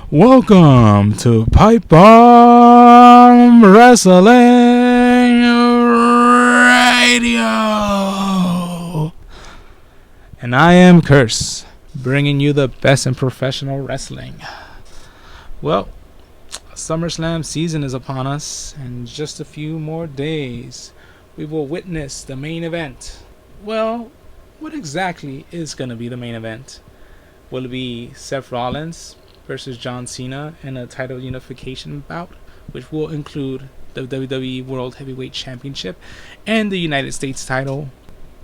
Welcome to Pipebomb Wrestling Radio. And I am Curse, bringing you the best in professional wrestling. Well, Summerslam season is upon us, and in just a few more days, we will witness the main event. Well, what exactly is going to be the main event? Will it be Seth Rollins versus John Cena in a title unification bout, which will include the WWE World Heavyweight Championship and the United States title?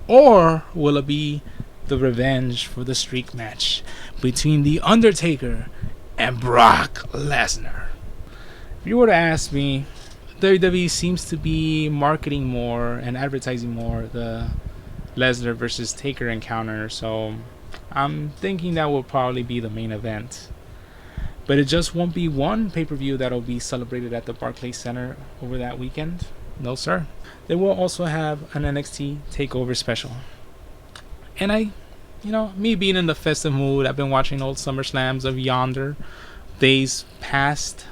Or will it be the revenge for the streak match between The Undertaker and Brock Lesnar? If you were to ask me, WWE seems to be marketing more and advertising more the Lesnar versus Taker encounter, so I'm thinking that will probably be the main event. But it just won't be one pay-per-view that'll be celebrated at the Barclays Center over that weekend. No, sir. They will also have an NXT Takeover special. And me being in the festive mood, I've been watching old SummerSlams of yonder days past.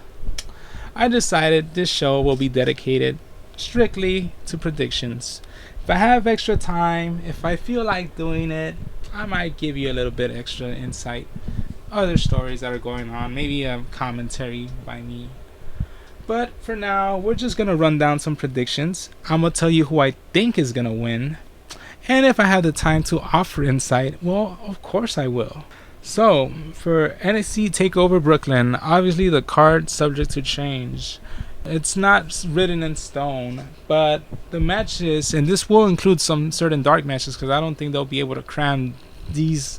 I decided this show will be dedicated strictly to predictions. If I have extra time, if I feel like doing it, I might give you a little bit extra insight, other stories that are going on, maybe a commentary by me. But for now, we're just going to run down some predictions. I'm going to tell you who I think is going to win. And if I have the time to offer insight, well, of course I will. So, for NXT TakeOver Brooklyn, obviously the card's subject to change. It's not written in stone, but the matches, and this will include some certain dark matches, because I don't think they'll be able to cram these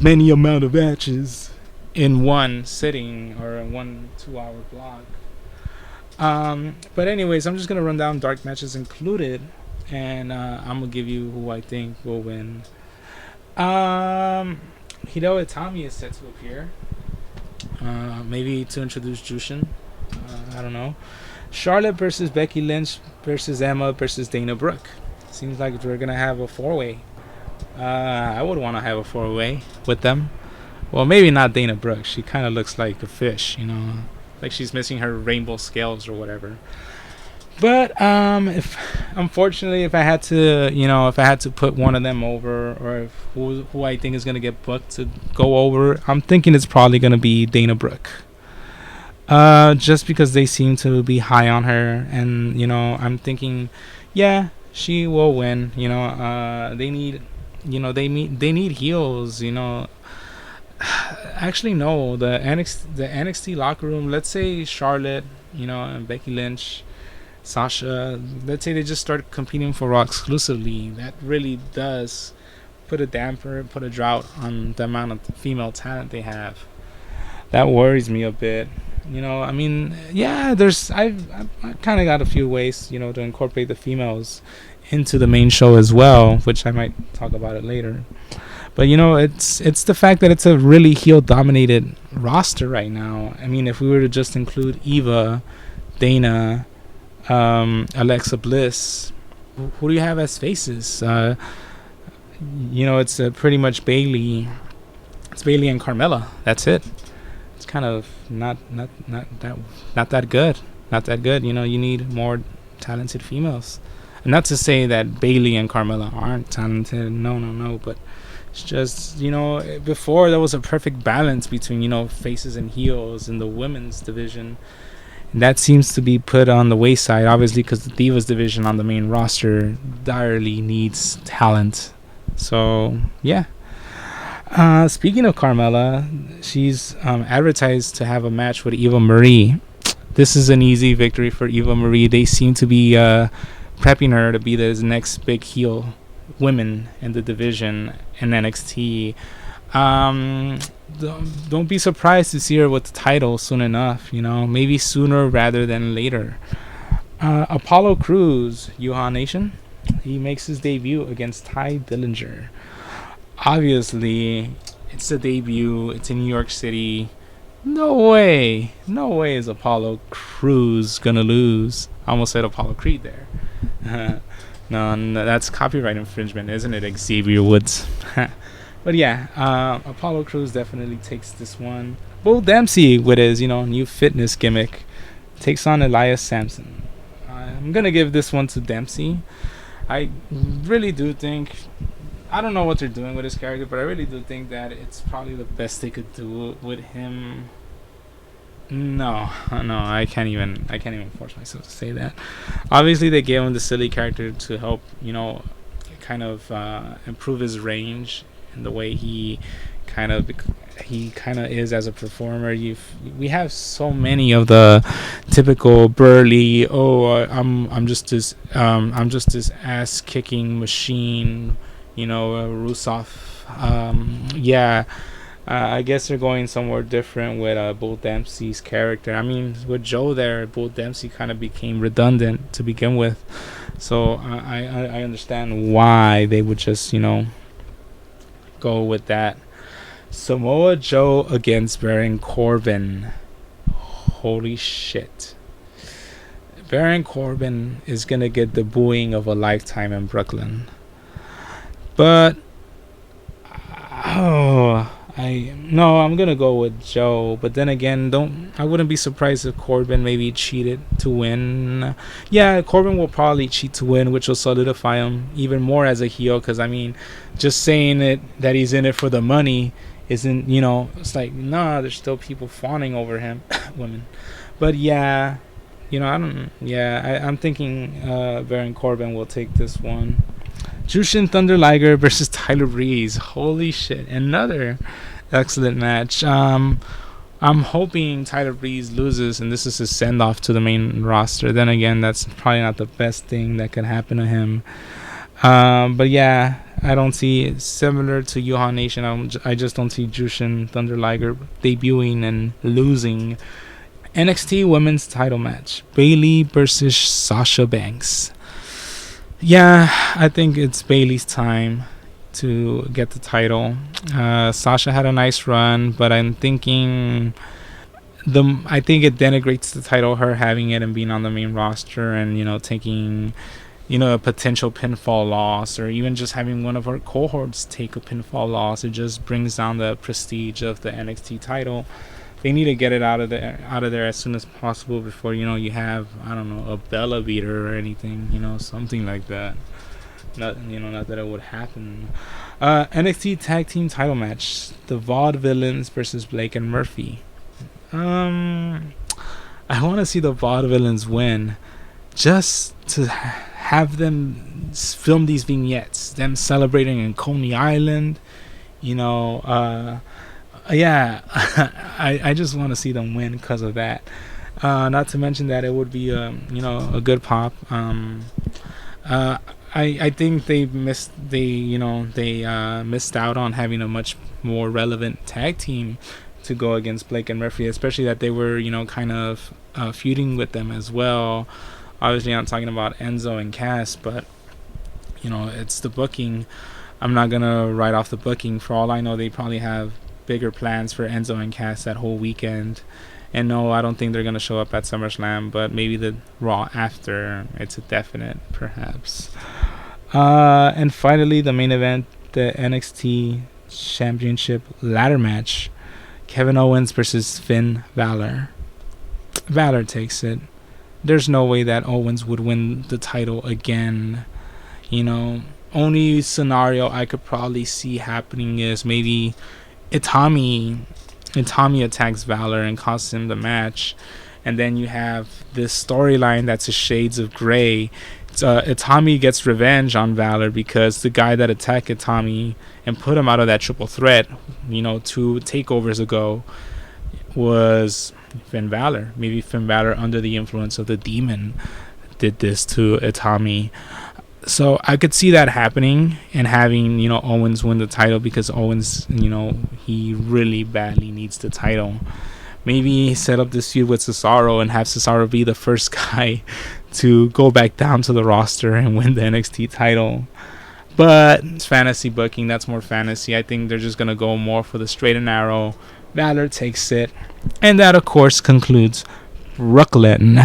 many amount of matches in one sitting or in 1 2-hour block. But anyways, I'm just gonna run down dark matches included, and I'm gonna give you who I think will win. Hideo Itami is set to appear, maybe to introduce Jushin. I don't know. Charlotte versus Becky Lynch versus Emma versus Dana Brooke. Seems like we're gonna have a 4-way. I would want to have a 4-way with them. Well, maybe not Dana Brooke. She kind of looks like a fish, like she's missing her rainbow scales or whatever. But if I had to put one of them over, or if who I think is gonna get booked to go over, I'm thinking it's probably gonna be Dana Brooke. Just because they seem to be high on her, and I'm thinking, yeah, she will win. They need heels. Actually, no, the NXT locker room. Let's say Charlotte, and Becky Lynch, Sasha. Let's say they just start competing for Raw exclusively. That really does put a drought on the amount of female talent they have. That worries me a bit. I've kind of got a few ways, to incorporate the females into the main show as well, which I might talk about it later. But it's the fact that it's a really heel-dominated roster right now. I mean, if we were to just include Eva, Dana, Alexa Bliss, who do you have as faces? It's pretty much Bayley. It's Bayley and Carmella. That's it. It's kind of not that good. Not that good. You need more talented females. And not to say that Bayley and Carmella aren't talented. No. But it's just, before there was a perfect balance between, faces and heels in the women's division. And that seems to be put on the wayside, obviously, because the Divas division on the main roster direly needs talent. So, yeah. Speaking of Carmella, she's advertised to have a match with Eva Marie. This is an easy victory for Eva Marie. They seem to be prepping her to be the next big heel women in the division in NXT. Don't be surprised to see her with the title soon enough. Maybe sooner rather than later. Apollo Crews, Yuha Nation, he makes his debut against Ty Dillinger. Obviously, it's a debut. It's in New York City. No way is Apollo Crews gonna lose. I almost said Apollo Creed there. No, that's copyright infringement, isn't it, Xavier Woods? But yeah, Apollo Crews definitely takes this one. Bull Dempsey with his new fitness gimmick takes on Elias Sampson. I'm gonna give this one to Dempsey. I really do think, I don't know what they're doing with his character, but I really do think that it's probably the best they could do with him. No, I can't even force myself to say that. Obviously, they gave him the silly character to help, kind of improve his range and the way he kind of is as a performer. We have so many of the typical burly, I'm just this ass kicking machine, Rusev. Yeah. I guess they're going somewhere different with Bull Dempsey's character. I mean, with Joe there, Bull Dempsey kind of became redundant to begin with. So I understand why they would just, go with that. Samoa Joe against Baron Corbin. Holy shit. Baron Corbin is going to get the booing of a lifetime in Brooklyn. But, I'm gonna go with Joe, but then again, I wouldn't be surprised if Corbin maybe cheated to win. Yeah, Corbin will probably cheat to win, which will solidify him even more as a heel. Because I mean, just saying it that he's in it for the money isn't, it's like, nah, there's still people fawning over him, women. But yeah, I'm thinking Baron Corbin will take this one. Jushin Thunder Liger versus Tyler Breeze. Holy shit. Another excellent match. I'm hoping Tyler Breeze loses and this is his send-off to the main roster. Then again, that's probably not the best thing that could happen to him. But yeah, I don't see it. Similar to Johan Nation, I just don't see Jushin Thunder Liger debuting and losing. NXT Women's title match. Bayley versus Sasha Banks. Yeah, I think it's Bayley's time to get the title. Sasha had a nice run, but I'm thinking I think it denigrates the title, her having it and being on the main roster and, taking, a potential pinfall loss, or even just having one of her cohorts take a pinfall loss. It just brings down the prestige of the NXT title. They need to get it out of there as soon as possible before, you have, I don't know, a Bella beater or anything, something like that. Not that it would happen. NXT Tag Team title match. The Vaudevillains versus Blake and Murphy. I want to see the Vaudevillains win just to have them film these vignettes. Them celebrating in Coney Island, yeah, I just want to see them win because of that. Not to mention that it would be a good pop. I think they missed out on having a much more relevant tag team to go against Blake and Murphy, especially that they were kind of feuding with them as well. Obviously, I'm talking about Enzo and Cass, but it's the booking. I'm not gonna write off the booking. For all I know, they probably have bigger plans for Enzo and Cass that whole weekend. And no, I don't think they're going to show up at SummerSlam, but maybe the Raw after. It's a definite, perhaps. And finally, the main event, the NXT Championship ladder match. Kevin Owens versus Finn Balor. Balor takes it. There's no way that Owens would win the title again. Only scenario I could probably see happening is maybe Itami attacks Balor and costs him the match, and then you have this storyline that's a shades of gray. Itami gets revenge on Balor because the guy that attacked Itami and put him out of that triple threat, 2 takeovers ago, was Finn Balor. Maybe Finn Balor, under the influence of the demon, did this to Itami. So I could see that happening and having, Owens win the title because Owens, he really badly needs the title. Maybe set up this feud with Cesaro and have Cesaro be the first guy to go back down to the roster and win the NXT title. But it's fantasy booking. That's more fantasy. I think they're just going to go more for the straight and narrow. Balor takes it. And that, of course, concludes Brooklyn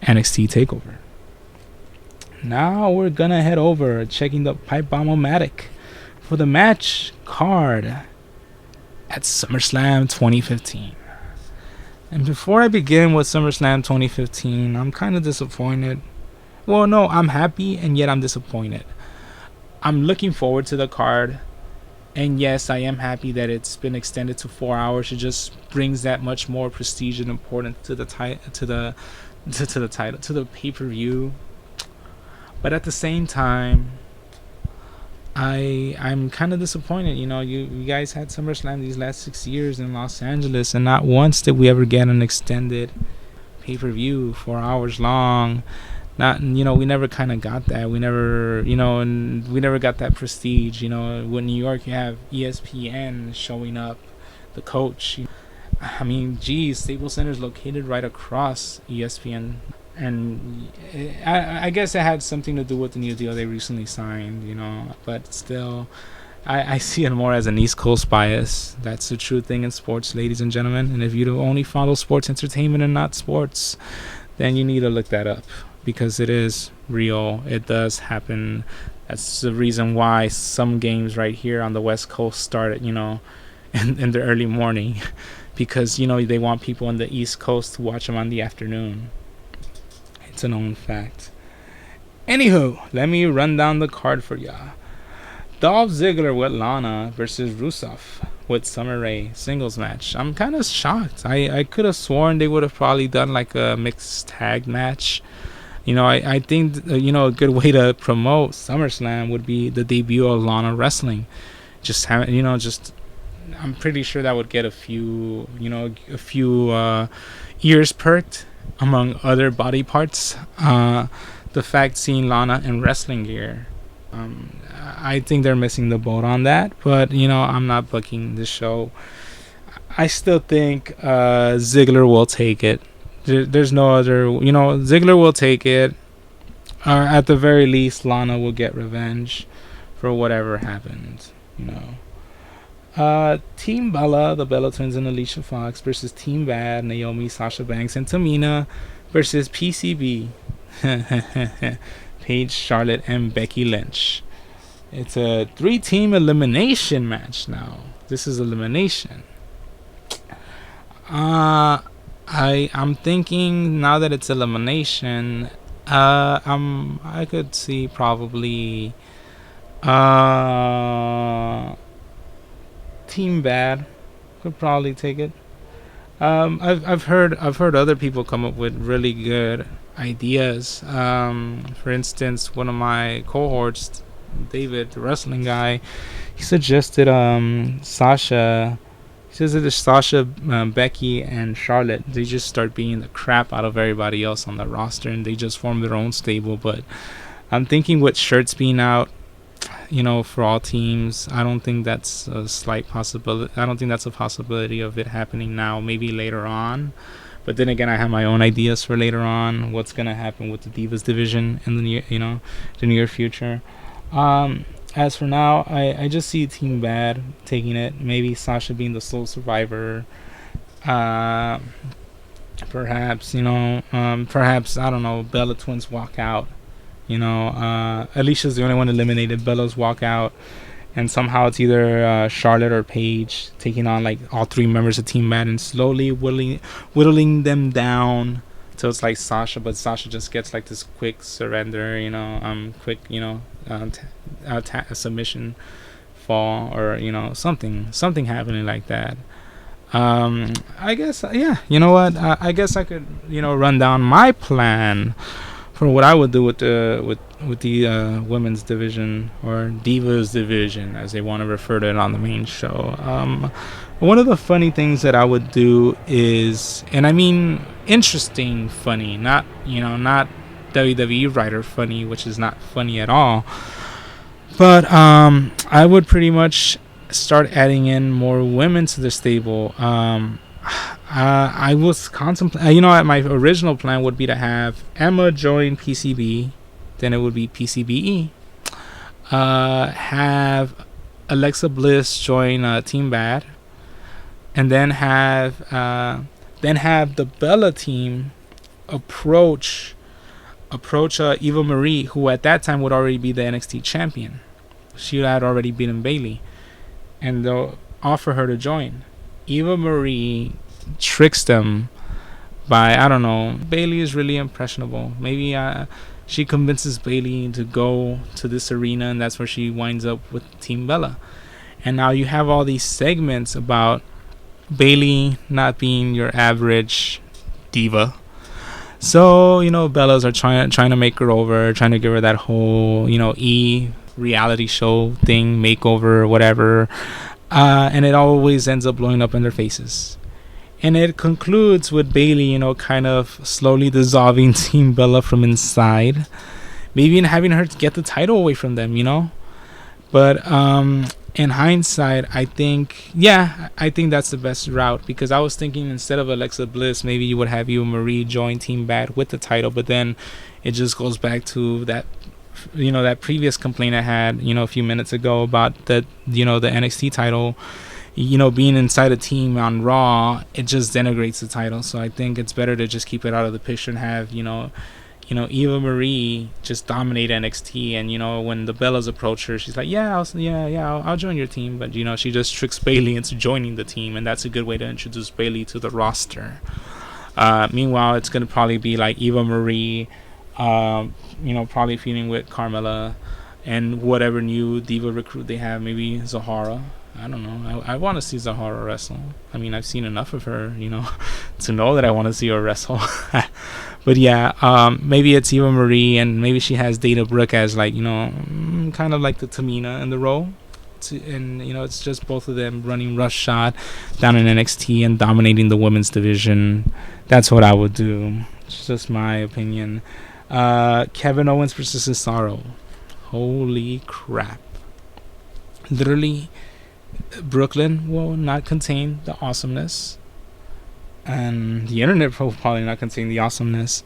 NXT TakeOver. Now we're gonna head over checking the Pipebomb-o-matic for the match card. at SummerSlam 2015. And before I begin with SummerSlam 2015, I'm kind of disappointed. Well, no, I'm happy and yet I'm disappointed. I'm looking forward to the card. And yes, I am happy that it's been extended to 4 hours. It just brings that much more prestige and importance to the to the pay-per-view. But at the same time, I'm kind of disappointed. You know, you guys had SummerSlam these last 6 years in Los Angeles, and not once did we ever get an extended pay-per-view, 4 hours long. Not, you know, we never kind of got that. We never, you know, and we never got that prestige. You know, when New York, you have ESPN showing up, the coach. I mean, geez, Staples Center is located right across ESPN, and I guess it had something to do with the new deal they recently signed. You know, but still, I see it more as an East Coast bias. That's the true thing in sports, ladies and gentlemen. And if you only follow sports entertainment and not sports, then you need to look that up. Because it is real. It does happen. That's the reason why some games right here on the West Coast start at, you know, in the early morning. Because, you know, they want people on the East Coast to watch them on the afternoon. It's a known fact. Anywho, let me run down the card for ya. Dolph Ziggler with Lana versus Rusev with Summer Rae singles match. I'm kind of shocked. I could have sworn they would have probably done like a mixed tag match. You know, I think, you know, a good way to promote SummerSlam would be the debut of Lana wrestling. Just have, you know, just, I'm pretty sure that would get a few, you know, ears perked among other body parts. The fact seeing Lana in wrestling gear, I think they're missing the boat on that. But, you know, I'm not booking the show. I still think Ziggler will take it. There's no other, you know, Ziggler will take it. Or at the very least, Lana will get revenge for whatever happened, you know. Team Bella, the Bella Twins and Alicia Fox versus Team Bad, Naomi, Sasha Banks, and Tamina versus PCB, Paige, Charlotte, and Becky Lynch. It's a 3-team elimination match now. This is elimination. I'm thinking now that it's elimination, I could see probably Team Bad could probably take it. I've heard other people come up with really good ideas. For instance, one of my cohorts, David, the wrestling guy, he suggested Sasha. He says that there's Sasha, Becky, and Charlotte. They just start beating the crap out of everybody else on the roster, and they just form their own stable. But I'm thinking with shirts being out, you know, for all teams, I don't think that's a slight possibility. I don't think that's a possibility of it happening now. Maybe later on. But then again, I have my own ideas for later on. What's gonna happen with the Divas division in the near, you know, the near future. As for now, I just see Team Bad taking it. Maybe Sasha being the sole survivor. Perhaps, you know, perhaps, I don't know, Bella Twins walk out. You know, Alicia's the only one eliminated. Bella's walk out. And somehow it's either Charlotte or Paige taking on like all 3 members of Team Bad and slowly whittling them down till it's like Sasha, but Sasha just gets like this quick surrender, you know, quick, you know, a submission fall, or, you know, something happening like that. I guess, yeah, you know what, I guess I could, you know, run down my plan for what I would do with the women's division, or Divas division as they want to refer to it on the main show. One of the funny things that I would do is, and I mean interesting funny, not, you know, not WWE writer funny, which is not funny at all, but I would pretty much start adding in more women to the stable. I was contemplating, you know, my original plan would be to have Emma join PCB, then it would be PCBE, have Alexa Bliss join Team Bad, and then have the Bella team approach Eva Marie, who at that time would already be the NXT champion. She had already beaten Bayley, and offer her to join. Eva Marie tricks them by, I don't know, Bailey is really impressionable. Maybe she convinces Bailey to go to this arena, and that's where she winds up with Team Bella. And now you have all these segments about Bailey not being your average diva. So, Bellas are trying to make her over, trying to give her that whole, reality show thing, makeover, whatever. And it always ends up blowing up in their faces. And it concludes with Bailey, kind of slowly dissolving Team Bella from inside. Maybe even having her get the title away from them, But in hindsight, I think that's the best route. Because I was thinking instead of Alexa Bliss, maybe you would have Eva Marie join Team Bad with the title. But then it just goes back to that, that previous complaint I had, a few minutes ago about the NXT title. Being inside a team on Raw, it just denigrates the title. So I think it's better to just keep it out of the picture and have, Eva Marie just dominate NXT. And, when the Bellas approach her, she's like, I'll join your team. But, she just tricks Bailey into joining the team. And that's a good way to introduce Bailey to the roster. Meanwhile, it's going to probably be like Eva Marie, probably feuding with Carmella and whatever new diva recruit they have. Maybe Zahara. I don't know. I want to see Zahara wrestle. I mean, I've seen enough of her, to know that I want to see her wrestle. But yeah, maybe it's Eva Marie, and maybe she has Dana Brooke as like, kind of like the Tamina in the role. And, it's just both of them running roughshod down in NXT and dominating the women's division. That's what I would do. It's just my opinion. Kevin Owens versus Cesaro. Holy crap. Literally, Brooklyn will not contain the awesomeness, and the internet will probably not contain the awesomeness.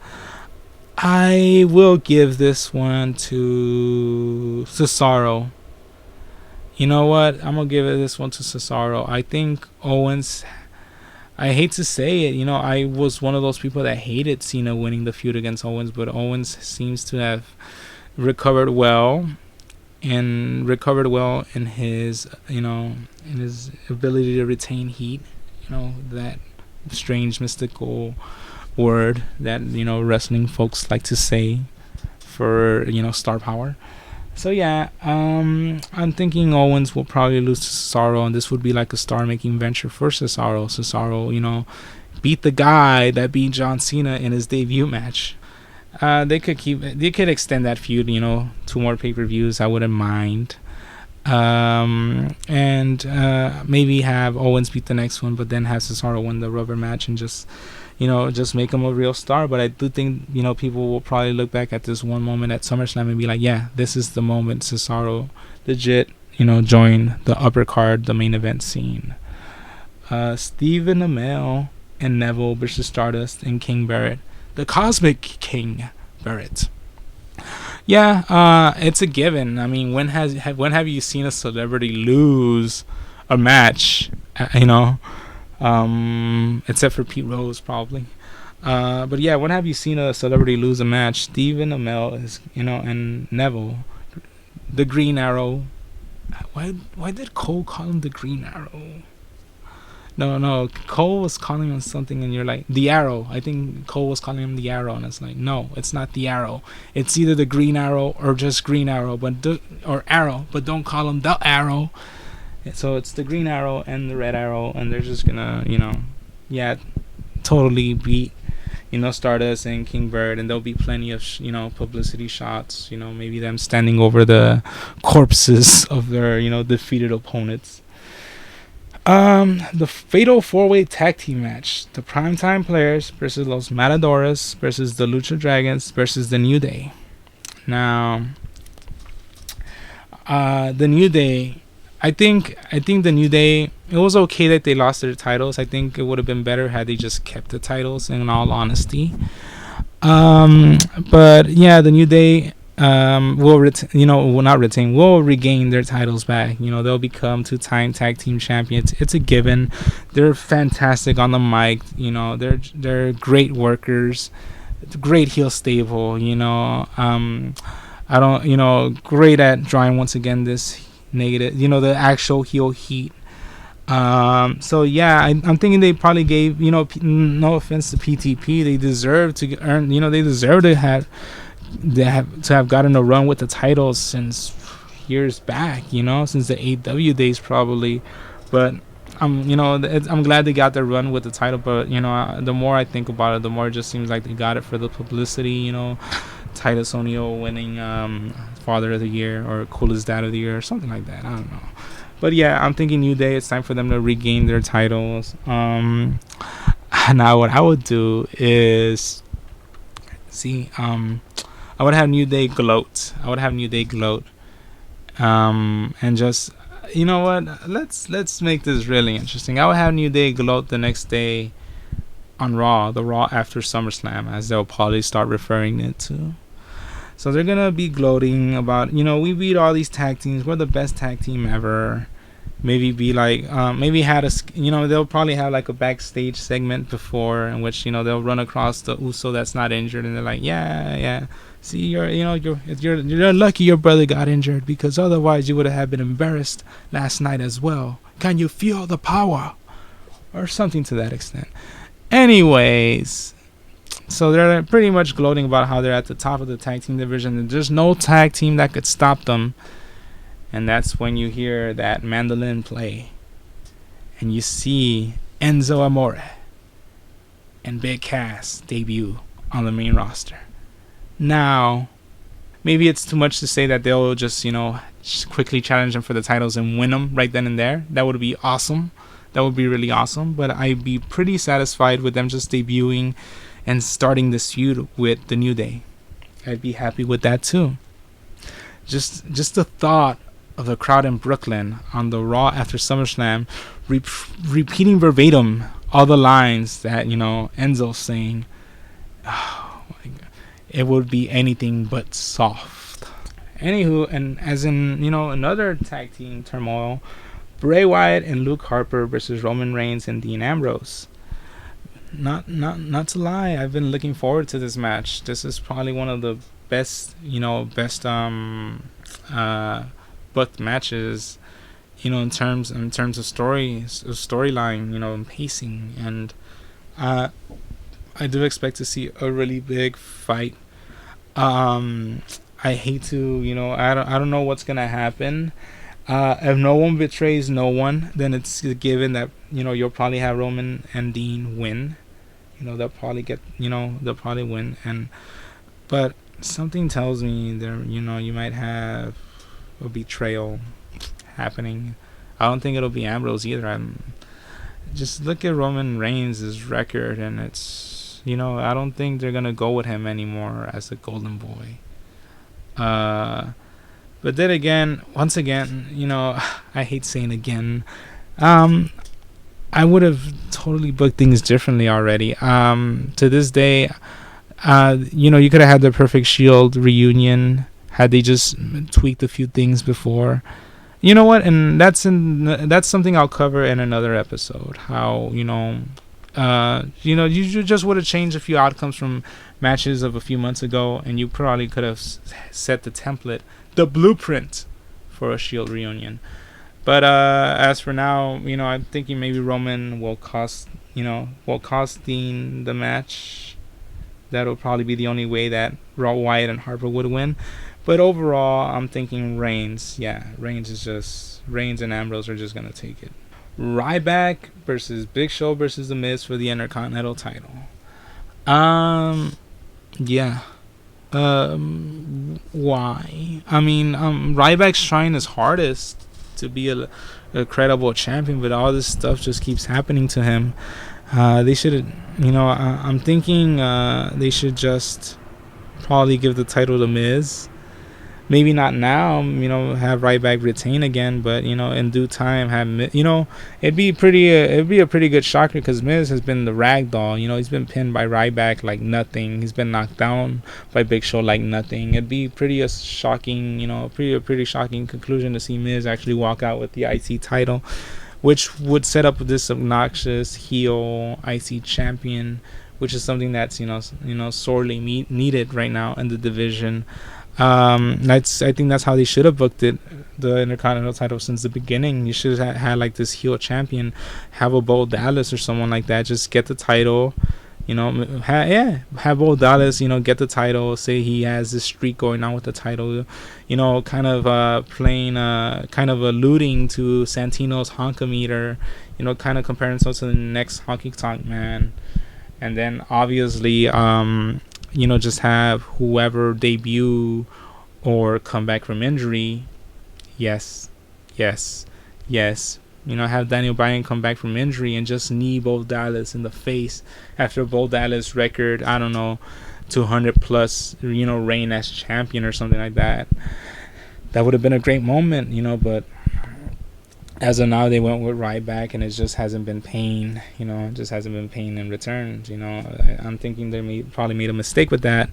I will give this one to Cesaro. You know what? I'm going to give this one to Cesaro. I think Owens, I hate to say it, I was one of those people that hated Cena winning the feud against Owens, but Owens seems to have recovered well. And recovered well in his, in his ability to retain heat. That strange mystical word that, wrestling folks like to say for, star power. So yeah, I'm thinking Owens will probably lose to Cesaro, and this would be like a star-making venture for Cesaro. Cesaro, beat the guy that beat John Cena in his debut match. They could extend that feud, 2 more pay-per-views. I wouldn't mind. And maybe have Owens beat the next one, but then have Cesaro win the rubber match and just make him a real star. But I do think, people will probably look back at this one moment at SummerSlam and be like, yeah, this is the moment Cesaro legit, joined the upper card, the main event scene. Stephen Amell and Neville versus Stardust and King Barrett. The Cosmic King Barrett. Yeah, it's a given. I mean, when have you seen a celebrity lose a match? Except for Pete Rose probably. But yeah, when have you seen a celebrity lose a match? Stephen Amell is, and Neville, the Green Arrow. Why did Cole call him the Green Arrow? No, Cole was calling him something, and you're like, the Arrow. I think Cole was calling him the Arrow, and it's like, no, it's not the Arrow. It's either the Green Arrow or just Green Arrow, or Arrow, but don't call him the Arrow. So it's the Green Arrow and the Red Arrow, and they're just gonna, totally beat, Stardust and King Bird, and there'll be plenty of, publicity shots, maybe them standing over the corpses of their, defeated opponents. The Fatal 4-Way Tag Team match. The Primetime Players versus Los Matadores versus the Lucha Dragons versus the New Day. Now, the New Day, I think the New Day, it was okay that they lost their titles. I think it would have been better had they just kept the titles, in all honesty. But yeah, the New Day will regain their titles back. They'll become 2-time tag team champions. It's a given. They're fantastic on the mic. They're great workers. Great heel stable. Great at drawing once again this negative. The actual heel heat. So yeah, I'm thinking they probably gave, no offense to PTP, they deserve to earn, they deserve to have gotten a run with the titles since years back, since the AW days probably. But I'm glad they got their run with the title. But the more I think about it, the more it just seems like they got it for the publicity. Titus O'Neil winning Father of the Year or Coolest Dad of the Year or something like that. I don't know. But yeah, I'm thinking New Day, it's time for them to regain their titles. Now what I would do is I would have New Day gloat. And just, you know what? Let's make this really interesting. I would have New Day gloat the next day on Raw, the Raw after SummerSlam, as they'll probably start referring it to. So they're gonna be gloating about, we beat all these tag teams. We're the best tag team ever. Maybe be like, they'll probably have like a backstage segment before in which they'll run across the Uso that's not injured, and they're like, yeah. See, you're lucky your brother got injured, because otherwise you would have been embarrassed last night as well. Can you feel the power? Or something to that extent. Anyways, so they're pretty much gloating about how they're at the top of the tag team division and there's no tag team that could stop them. And that's when you hear that mandolin play and you see Enzo Amore and Big Cass debut on the main roster. Now, maybe it's too much to say that they'll just, quickly challenge them for the titles and win them right then and there. That would be awesome. That would be really awesome. But I'd be pretty satisfied with them just debuting and starting this feud with the New Day. I'd be happy with that too. Just the thought of the crowd in Brooklyn on the Raw after SummerSlam repeating verbatim all the lines that, Enzo's saying. Oh my God. It would be anything but soft. Anywho, and as in, another tag team turmoil, Bray Wyatt and Luke Harper versus Roman Reigns and Dean Ambrose. Not to lie, I've been looking forward to this match. This is probably one of the best booked matches, in terms of storyline, and pacing, and I do expect to see a really big fight. I hate to, I don't know what's gonna happen. If no one betrays no one, then it's a given that you'll probably have Roman and Dean win. They'll probably win, but something tells me there, you might have a betrayal happening. I don't think it'll be Ambrose either. Just look at Roman Reigns' record, and it's, I don't think they're gonna go with him anymore as a golden boy. But then again, once again, I hate saying again, I would have totally booked things differently already. To this day, you could have had the perfect Shield reunion had they just tweaked a few things before. You know what? And that's something I'll cover in another episode. How you just would have changed a few outcomes from matches of a few months ago, and you probably could have set the template, the blueprint for a Shield reunion. But as for now, I'm thinking maybe Roman will cost Dean the match. That'll probably be the only way that Wyatt and Harper would win. But overall, I'm thinking Reigns. Yeah, Reigns and Ambrose are just gonna take it. Ryback versus Big Show versus The Miz for the Intercontinental title. Yeah. Why? I mean, Ryback's trying his hardest to be a credible champion, but all this stuff just keeps happening to him. They should, I'm thinking they should just probably give the title to Miz. Maybe not now, have Ryback retain again, but in due time have it'd be a pretty good shocker, because Miz has been the ragdoll. He's been pinned by Ryback like nothing. He's been knocked down by Big Show like nothing. It'd be pretty shocking, pretty shocking conclusion to see Miz actually walk out with the IC title, which would set up this obnoxious heel IC champion, which is something that's sorely needed right now in the division. I think that's how they should have booked it, the Intercontinental title, since the beginning. You should have had like this heel champion, have a Bo Dallas or someone like that. Just get the title, have Bo Dallas, get the title. Say he has this streak going on with the title, kind of playing, kind of alluding to Santino's honkometer, kind of comparing himself to the next Honky Tonk Man, and then obviously, just have whoever debut or come back from injury. Yes. Have Daniel Bryan come back from injury and just knee Bo Dallas in the face after Bo Dallas record, I don't know, 200 plus, reign as champion or something like that. That would have been a great moment, but as of now, they went with Ryback, and it just hasn't been pain. It just hasn't been pain in returns. I'm thinking they probably made a mistake with that.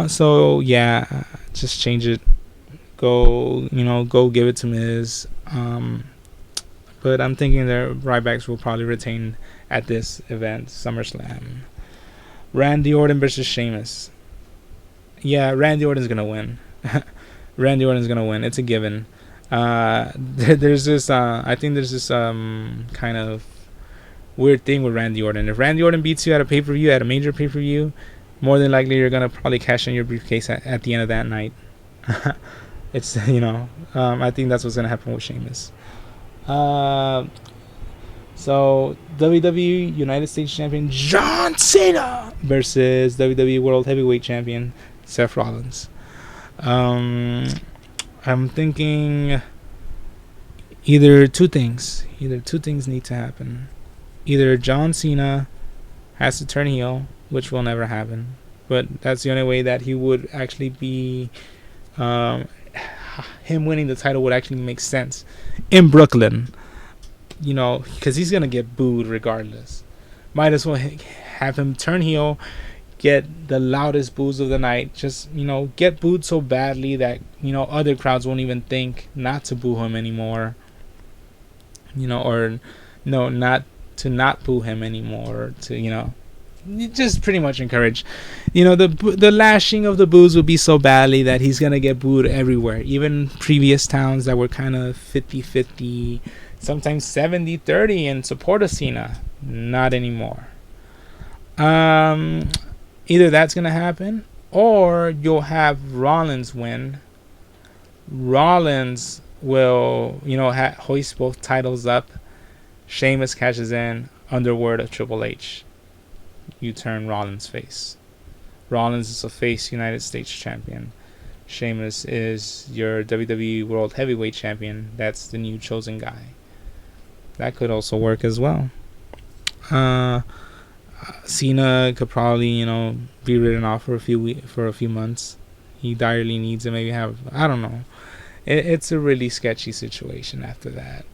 So yeah, just change it. Go give it to Miz. But I'm thinking their Rybacks will probably retain at this event, SummerSlam. Randy Orton versus Sheamus. Yeah, Randy Orton's gonna win. Randy Orton's gonna win. It's a given. There's this I think there's this kind of weird thing with Randy Orton. If Randy Orton beats you at a pay-per-view, at a major pay-per-view, more than likely you're gonna probably cash in your briefcase at the end of that night. It's I think that's what's gonna happen with Sheamus. So WWE United States Champion John Cena versus WWE World Heavyweight Champion Seth Rollins. I'm thinking either two things need to happen. Either John Cena has to turn heel, which will never happen, but that's the only way that he would actually be, him winning the title would actually make sense in Brooklyn, because he's gonna get booed regardless. Might as well have him turn heel, get the loudest boos of the night, just get booed so badly that other crowds won't even think not to boo him anymore, or no, not boo him anymore, to just pretty much encourage, the lashing of the boos will be so badly that he's gonna get booed everywhere. Even previous towns that were kind of 50-50, sometimes 70-30 in support of Cena, not anymore. Either that's gonna happen, or you'll have Rollins win. Rollins will, hoist both titles up. Sheamus cashes in under word of Triple H. You turn Rollins face. Rollins is a face United States champion. Sheamus is your WWE World Heavyweight Champion. That's the new chosen guy. That could also work as well. Cena could probably, be written off for a few months. He direly needs to maybe have, I don't know. It's a really sketchy situation after that.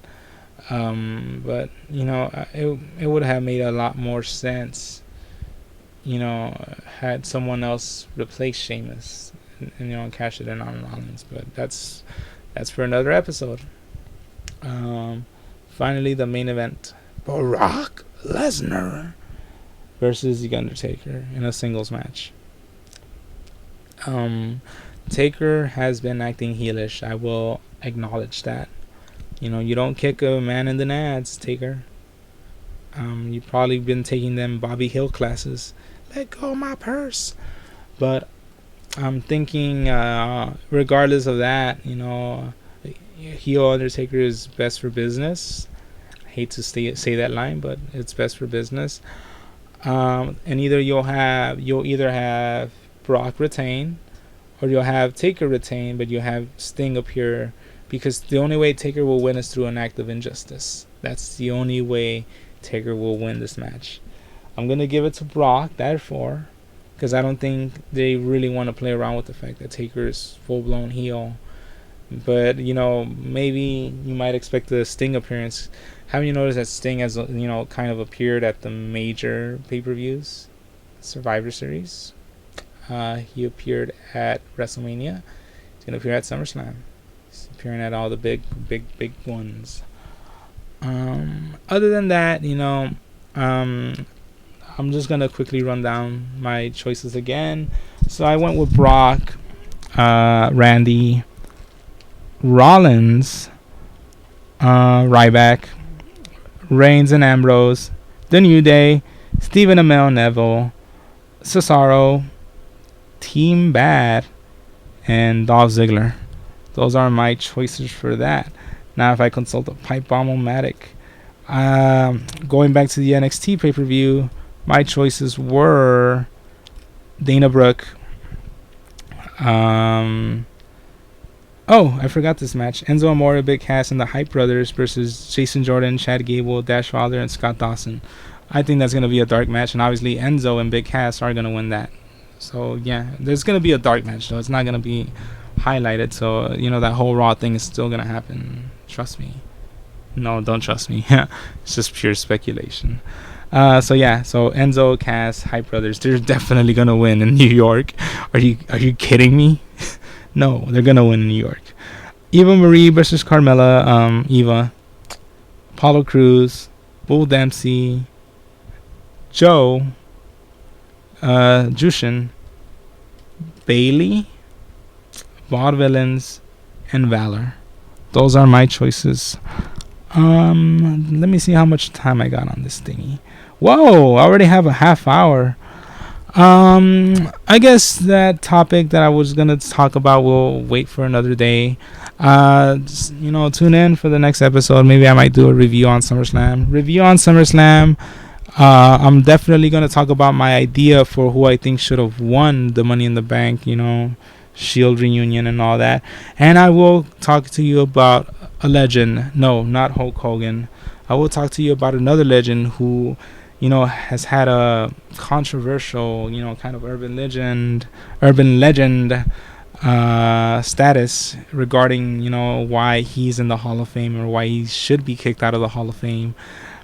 But it would have made a lot more sense, had someone else replace Sheamus and cash it in on Rollins. But that's for another episode. Finally, the main event: Brock Lesnar versus The Undertaker in a singles match. Taker has been acting heelish. I will acknowledge that. You don't kick a man in the nads, Taker. You've probably been taking them Bobby Hill classes. Let go of my purse. But I'm thinking, regardless of that, heel Undertaker is best for business. I hate to say that line, but it's best for business. And either you'll either have Brock retain, or you'll have Taker retain, but you'll have Sting appear, because the only way Taker will win is through an act of injustice. That's the only way Taker will win this match. I'm gonna give it to Brock, therefore, because I don't think they really want to play around with the fact that Taker is full-blown heel. But maybe you might expect a Sting appearance. Haven't you noticed that Sting has kind of appeared at the major pay-per-views, Survivor Series? He appeared at WrestleMania. He's gonna appear at SummerSlam. He's appearing at all the big ones. Other than that, I'm just gonna quickly run down my choices again. So I went with Brock. Randy, Rollins, Ryback, Reigns and Ambrose, The New Day, Stephen Amell, Neville, Cesaro, Team Bad, and Dolph Ziggler. Those are my choices for that. Now, if I consult a Pipebomb-o-matic, going back to the NXT pay-per-view, my choices were Dana Brooke. I forgot this match. Enzo Amore, Big Cass, and the Hype Brothers versus Jason Jordan, Chad Gable, Dash Wilder, and Scott Dawson. I think that's going to be a dark match, and obviously Enzo and Big Cass are going to win that. So, yeah, there's going to be a dark match, though. It's not going to be highlighted, so, that whole Raw thing is still going to happen. Trust me. No, don't trust me. It's just pure speculation. So Enzo, Cass, Hype Brothers, they're definitely going to win in New York. Are you kidding me? No, they're going to win in New York. Eva Marie versus Carmella, Eva. Apollo Crews, Bull Dempsey, Joe, Jushin, Bailey, Vaudevillains, and Valor. Those are my choices. Let me see how much time I got on this thingy. Whoa, I already have a half hour. I guess that topic that I was gonna talk about will wait for another day. Tune in for the next episode. Maybe I might do a review on SummerSlam. I'm definitely gonna talk about my idea for who I think should have won the Money in the Bank, Shield reunion and all that. And I will talk to you about a legend. No, not Hulk Hogan. I will talk to you about another legend who, has had a controversial, kind of urban legend status regarding, why he's in the Hall of Fame or why he should be kicked out of the Hall of Fame.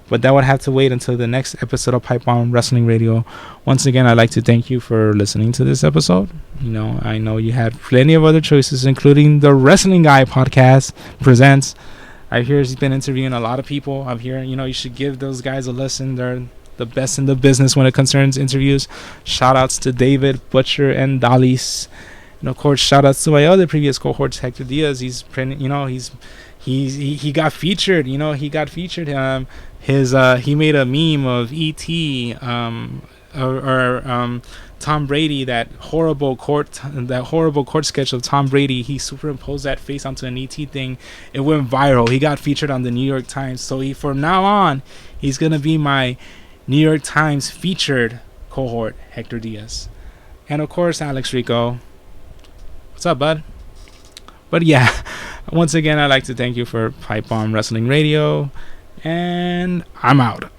But that would have to wait until the next episode of Pipe Bomb Wrestling Radio. Once again, I'd like to thank you for listening to this episode. I know you had plenty of other choices, including the Wrestling Guy podcast presents. I hear he's been interviewing a lot of people. I'm here, you should give those guys a listen. They're the best in the business when it concerns interviews. Shout outs to David, Butcher, and Dalis. And of course, shout outs to my other previous cohorts, Hector Diaz. He got featured. He got featured. He made a meme of E.T. Tom Brady, that horrible court sketch of Tom Brady. He superimposed that face onto an E.T. thing. It went viral. He got featured on the New York Times. So from now on, he's gonna be my New York Times featured cohort, Hector Diaz. And of course, Alex Rico. What's up, bud? But yeah, once again, I'd like to thank you for Pipe Bomb Wrestling Radio. And I'm out.